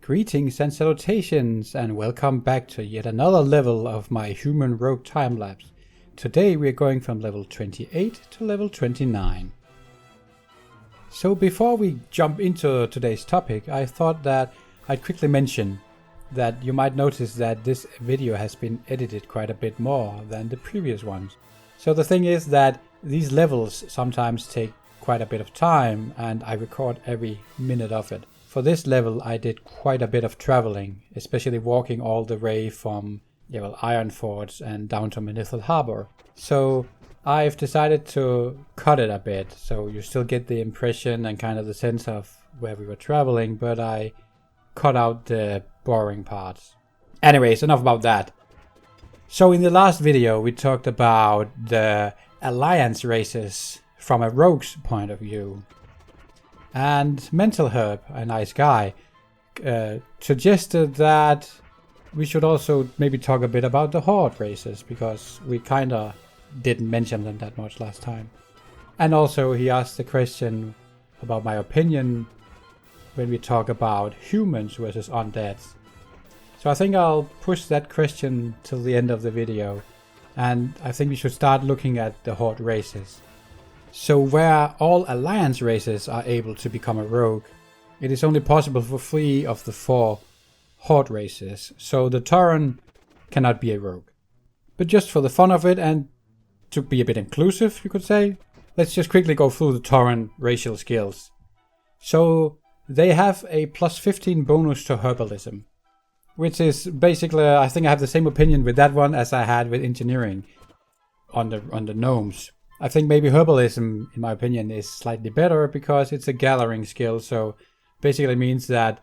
Greetings and salutations, and welcome back to yet another level of my human rogue time lapse. Today we are going from level 28 to level 29. So before we jump into today's topic, I thought that I'd quickly mention that you might notice that this video has been edited quite a bit more than the previous ones. So the thing is that these levels sometimes take quite a bit of time, and I record every minute of it. For this level I did quite a bit of traveling, especially walking all the way from Ironforge and down to Manithal Harbor. So I've decided to cut it a bit, so you still get the impression and kind of the sense of where we were traveling, but I cut out the boring parts. Anyways, enough about that. So in the last video we talked about the alliance races from a rogue's point of view. And Mental Herb, a nice guy, suggested that we should also maybe talk a bit about the Horde races, because we kinda didn't mention them that much last time. And also he asked the question about my opinion when we talk about humans versus undeads. So I think I'll push that question till the end of the video, and I think we should start looking at the Horde races. So where all alliance races are able to become a rogue, it is only possible for 3 of the 4 Horde races, so the Tauren cannot be a rogue. But just for the fun of it, and to be a bit inclusive you could say, let's just quickly go through the Tauren racial skills. So they have a plus 15 bonus to herbalism, which is basically, I think I have the same opinion with that one as I had with engineering on the gnomes. I think maybe herbalism, in my opinion, is slightly better because it's a gathering skill, so basically means that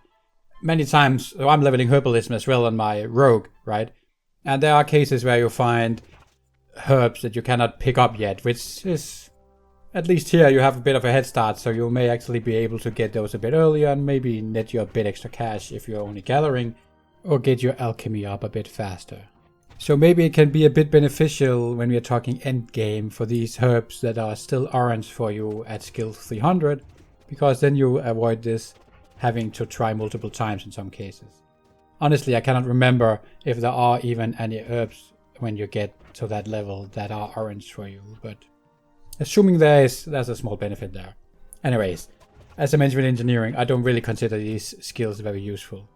many times, so I'm leveling herbalism as well on my rogue, right? And there are cases where you find herbs that you cannot pick up yet, which is, at least here you have a bit of a head start, so you may actually be able to get those a bit earlier and maybe net you a bit extra cash if you're only gathering, or get your alchemy up a bit faster. So maybe it can be a bit beneficial when we are talking end game for these herbs that are still orange for you at skill 300, because then you avoid this having to try multiple times in some cases. Honestly, I cannot remember if there are even any herbs when you get to that level that are orange for you, but assuming there's a small benefit there. Anyways, as I mentioned in engineering, I don't really consider these skills very useful.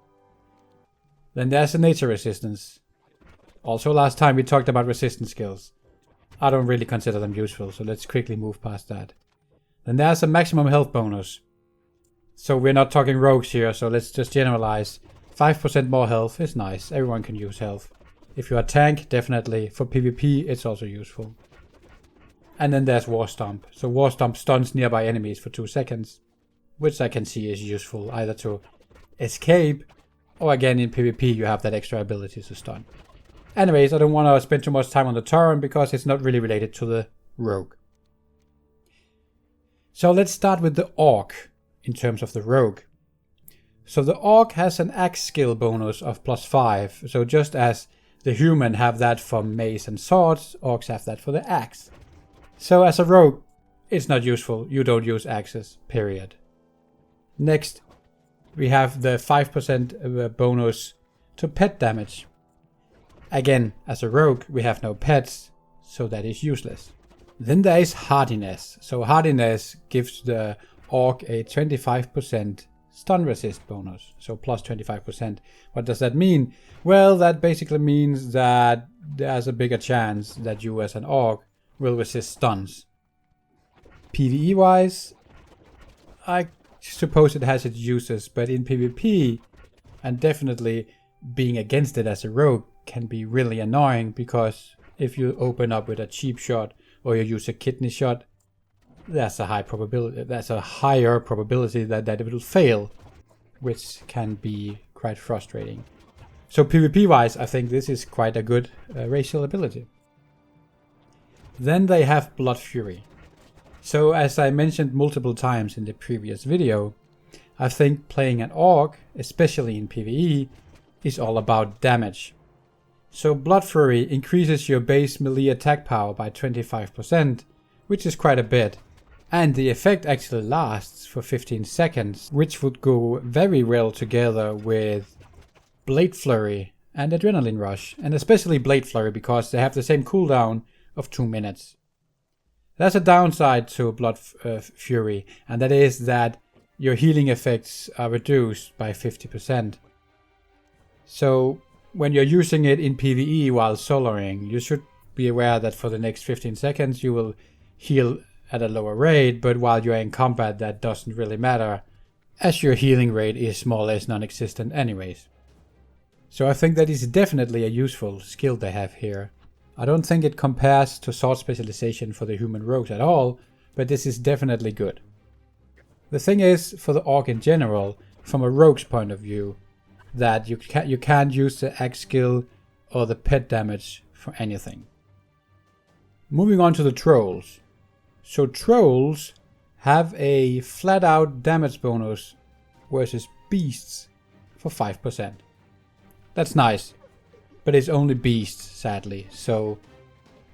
Then there's the nature resistance. Also last time we talked about resistance skills. I don't really consider them useful, so let's quickly move past that. Then there's a maximum health bonus. So we're not talking rogues here, so let's just generalize. 5% more health is nice, everyone can use health. If you're a tank, definitely. For PvP, it's also useful. And then there's War Stomp. So War Stomp stuns nearby enemies for 2 seconds, which I can see is useful either to escape, or again in PvP you have that extra ability to stun. Anyways, I don't want to spend too much time on the Tauren because it's not really related to the rogue. So let's start with the Orc in terms of the rogue. So the Orc has an axe skill bonus of plus 5. So just as the human have that for mace and swords, Orcs have that for the axe. So as a rogue, it's not useful. You don't use axes, period. Next, we have the 5% bonus to pet damage. Again, as a rogue, we have no pets, so that is useless. Then there is hardiness. So hardiness gives the Orc a 25% stun resist bonus, so plus 25%. What does that mean? Well, that basically means that there's a bigger chance that you as an Orc will resist stuns. PvE wise, I suppose it has its uses, but in PvP, and definitely being against it as a rogue, can be really annoying, because if you open up with a cheap shot or you use a kidney shot, there's a higher probability that it will fail, which can be quite frustrating. So PvP wise, I think this is quite a good racial ability. Then they have Blood Fury. So as I mentioned multiple times in the previous video, I think playing an Orc, especially in PvE, is all about damage. So Blood Fury increases your base melee attack power by 25%, which is quite a bit. And the effect actually lasts for 15 seconds, which would go very well together with Blade Flurry and Adrenaline Rush, and especially Blade Flurry because they have the same cooldown of 2 minutes. There's a downside to Blood Fury, and that is that your healing effects are reduced by 50%. So when you're using it in PvE while soloing, you should be aware that for the next 15 seconds you will heal at a lower rate, but while you're in combat that doesn't really matter, as your healing rate is more or less non-existent anyways. So I think that is definitely a useful skill they have here. I don't think it compares to sword specialization for the human rogues at all, but this is definitely good. The thing is, for the orc in general, from a rogue's point of view, that you can't use the axe skill or the pet damage for anything. Moving on to the trolls. So trolls have a flat out damage bonus versus beasts for 5%. That's nice, but it's only beasts, sadly. So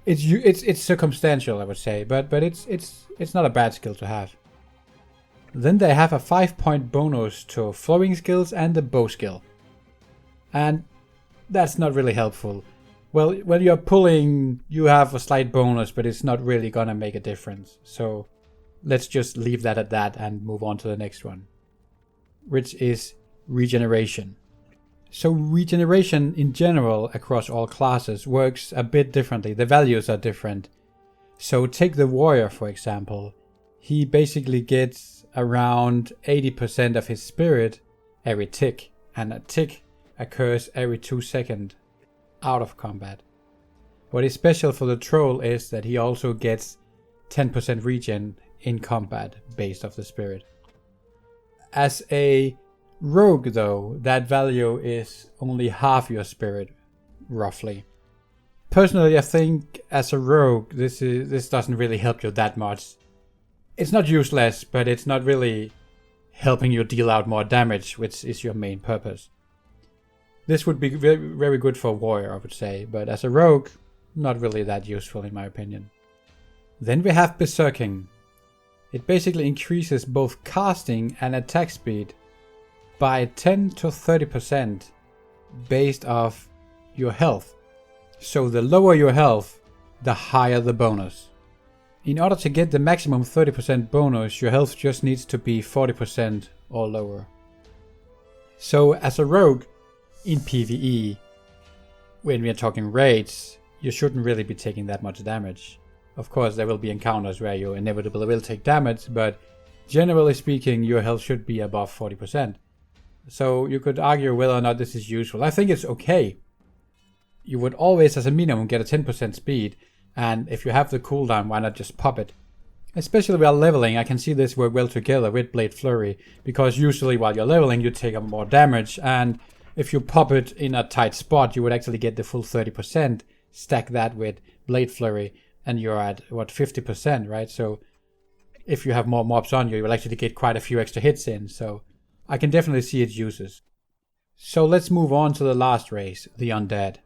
it's circumstantial, I would say, but it's not a bad skill to have. Then they have a 5-point bonus to throwing skills and the bow skill. And that's not really helpful. Well, when you're pulling, you have a slight bonus, but it's not really gonna make a difference. So let's just leave that at that and move on to the next one, which is regeneration. So regeneration in general across all classes works a bit differently. The values are different. So take the warrior, for example. He basically gets around 80% of his spirit every tick, and a tick occurs every 2 seconds out of combat. What is special for the troll is that he also gets 10% regen in combat based off the spirit. As a rogue though, that value is only half your spirit, roughly. Personally, I think as a rogue, this doesn't really help you that much. It's not useless, but it's not really helping you deal out more damage, which is your main purpose. This would be very, very good for a warrior, I would say, but as a rogue, not really that useful in my opinion. Then we have Berserking. It basically increases both casting and attack speed by 10 to 30% based off your health. So the lower your health, the higher the bonus. In order to get the maximum 30% bonus, your health just needs to be 40% or lower. So as a rogue, in PvE, when we are talking raids, you shouldn't really be taking that much damage. Of course, there will be encounters where you inevitably will take damage, but generally speaking, your health should be above 40%. So you could argue whether or not this is useful. I think it's okay. You would always, as a minimum, get a 10% speed, and if you have the cooldown, why not just pop it? Especially while leveling, I can see this work well together with Blade Flurry, because usually while you're leveling, you take up more damage, and if you pop it in a tight spot, you would actually get the full 30%. Stack that with Blade Flurry, and you're at, 50%, right? So if you have more mobs on you, you will actually get quite a few extra hits in. So I can definitely see its uses. So let's move on to the last race, the Undead.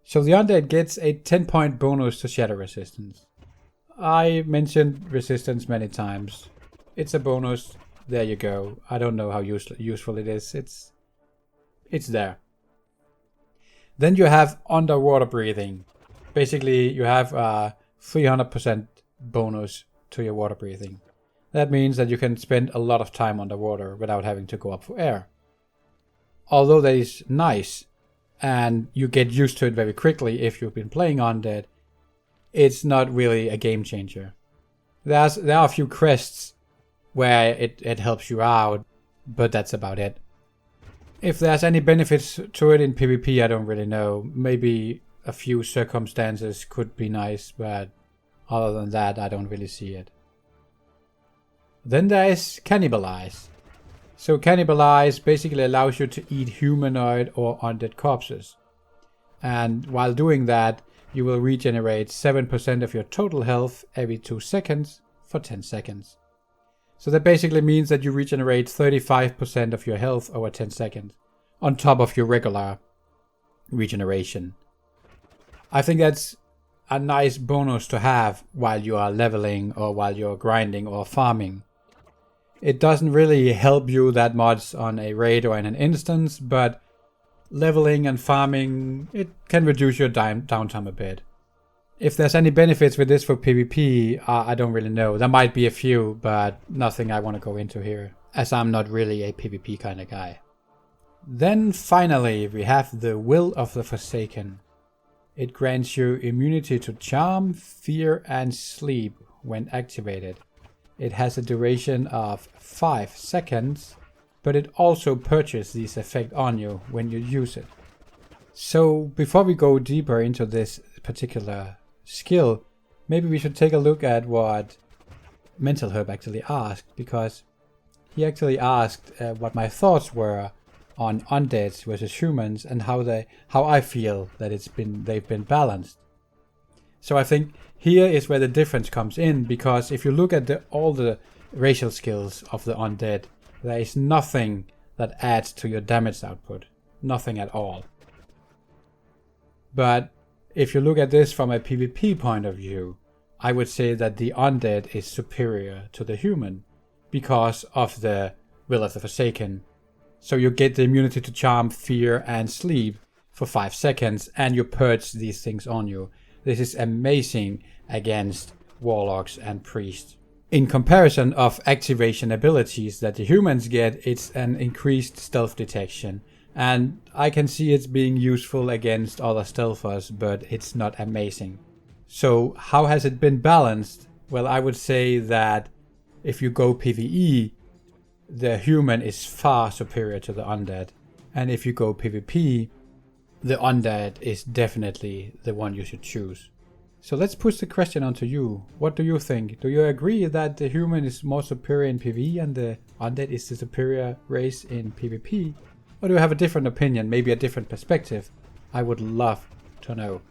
So the Undead gets a 10-point bonus to Shadow Resistance. I mentioned resistance many times. It's a bonus. There you go. I don't know how useful it is. It's there. Then you have underwater breathing. Basically, you have a 300% bonus to your water breathing. That means that you can spend a lot of time underwater without having to go up for air. Although that is nice, and you get used to it very quickly if you've been playing Undead, it's not really a game changer. There are a few quests where it helps you out, but that's about it. If there's any benefits to it in PvP, I don't really know. Maybe a few circumstances could be nice, but other than that, I don't really see it. Then there is Cannibalize. So Cannibalize basically allows you to eat humanoid or undead corpses. And while doing that, you will regenerate 7% of your total health every 2 seconds for 10 seconds. So that basically means that you regenerate 35% of your health over 10 seconds, on top of your regular regeneration. I think that's a nice bonus to have while you are leveling or while you're grinding or farming. It doesn't really help you that much on a raid or in an instance, but leveling and farming, it can reduce your downtime a bit. If there's any benefits with this for PvP, I don't really know. There might be a few, but nothing I want to go into here, as I'm not really a PvP kind of guy. Then finally we have the Will of the Forsaken. It grants you immunity to charm, fear and sleep when activated. It has a duration of 5 seconds, but it also purges this effect on you when you use it. So before we go deeper into this particular skill, maybe we should take a look at what Mental Herb actually asked, because he actually asked what my thoughts were on undeads versus humans and how I feel that they've been balanced. So I think here is where the difference comes in, because if you look at all the racial skills of the undead, there is nothing that adds to your damage output. Nothing at all. But if you look at this from a PvP point of view, I would say that the undead is superior to the human because of the Will of the Forsaken. So you get the immunity to charm, fear and sleep for 5 seconds and you purge these things on you. This is amazing against warlocks and priests. In comparison of activation abilities that the humans get, it's an increased stealth detection. And I can see it's being useful against other stealthers, but it's not amazing. So how has it been balanced? Well, I would say that if you go PvE, the human is far superior to the undead. And if you go PvP, the undead is definitely the one you should choose. So let's push the question onto you. What do you think? Do you agree that the human is more superior in PvE and the undead is the superior race in PvP? Or do you have a different opinion, maybe a different perspective? I would love to know.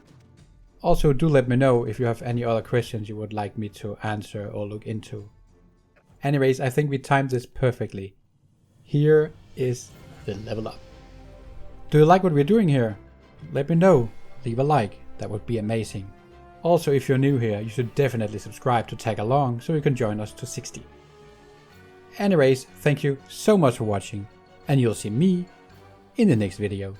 Also, do let me know if you have any other questions you would like me to answer or look into. Anyways, I think we timed this perfectly. Here is the level up. Do you like what we're doing here? Let me know. Leave a like, that would be amazing. Also, if you're new here, you should definitely subscribe to tag along so you can join us to 60. Anyways, thank you so much for watching, and you'll see me in the next video.